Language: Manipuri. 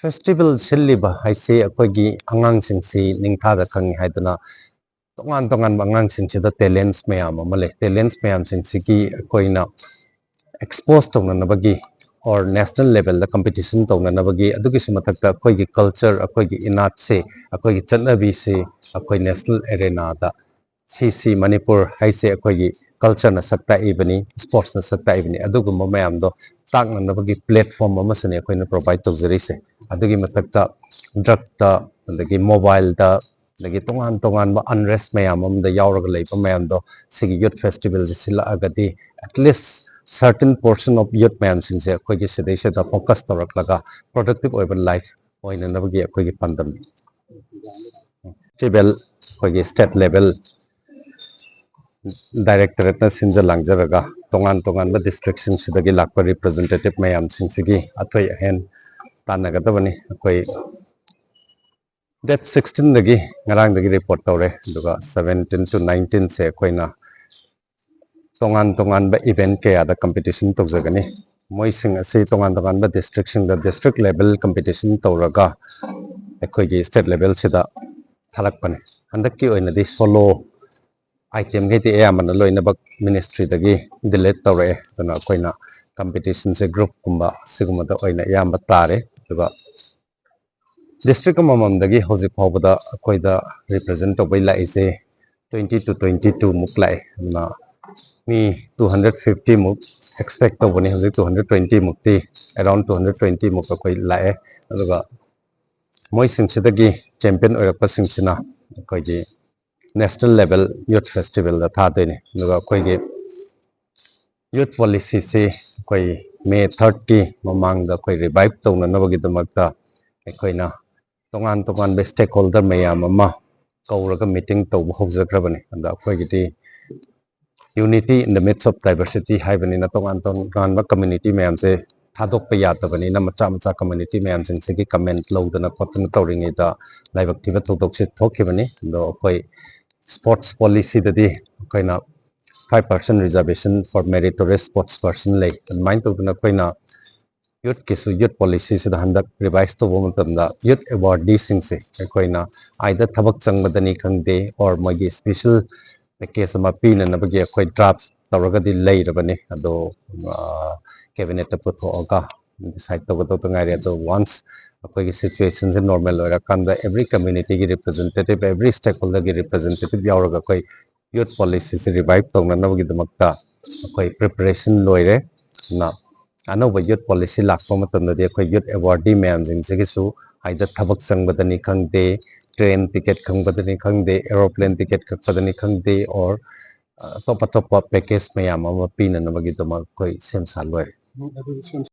Festival Siliba, I say a quaggy angang singsi, Ningtada Kang Haidana, Tongan Bangang Singsi, the talents mayam, Malay, talents mayam singsiki, Koina exposed to Nanabagi or national level, the competition to Nanabagi, Adukisimataka, Kogi culture, a Kogi inatse, a Kogi Chanabi, a Koi national arena, the CC Manipur, I say a Kogi culture na sakta ebony, sports na sakta ebony, Adugum mayamdo, Tang Nanabagi platform, Mamasani, Koina provide to Zerise. Adugi matakta drug ta lagi mobile ta lagi tongan ba unrest mayam am da yauraga leipa mayam do sigi youth festival sila agadi at least certain portion of youth mayam sing se koi gi sidai se da focus torak laga productive over life oina nabagi koi gi pandam level koi gi state level director na sinja langjaraga tongan ba district sing sidagi lakpa representative mayam sing sigi athoi hen Tanagadavani, Koi that 16 the Narang the report tore, 17 to 19 say Koina Tongan by event Kaya the competition to Zagani. Moising a say Tongan by district the district level competition Toraga, a Koigi state level Sida Halakpan. And the queue in this follow item get the airman alone about ministry the gi delete tore, the Koina competitions a group Kumba, Sigma the Oina Yambatare. District Mamamdagi Hosip Hobada Koida represent Obila is a 20 to 22 muklai. Me 250 muk expect of 220 mukti around 220 mukakoi lae. Moising Sidagi champion or a passing Sina Koji national level youth festival the Thadene. Koigi youth policy say Koi May 30 Mamang the Koi revive Tona Novagitamakta Ekoina. Tongan by stakeholder mayam ama kauraga meeting to hojagravani and the unity in the midst of diversity haibani na tongan ba community mayam se thadok pa yatabani na macha community mayam sing sigi comment lodana khotna tawringi da laibaktiba thokdok se thokibani do koi sports policy dadi koina 5% reservation for meritorious sports person lay and mind to na koina youth kisu youth policies the handak revise to woman the youth awardees sing se koina either thabak changmadani khangde or magi special case ma pin na bagi koi draft tawraga di lay rabani ado cabinet to thoga decide to ngai ado once koi situations in normal ora kanda every community ki representative every stakeholder ki representative yauraga koi youth policies revive to na bagi damakta koi preparation loire na anova youth policy lakpa matamda de khoi youth awardee mayam jing sigisu aida thabak changbadani khangde train ticket khangbadani khangde aeroplane ticket khakpadani khangde or top package mayam ama pina na bagi dama khoi sem salwai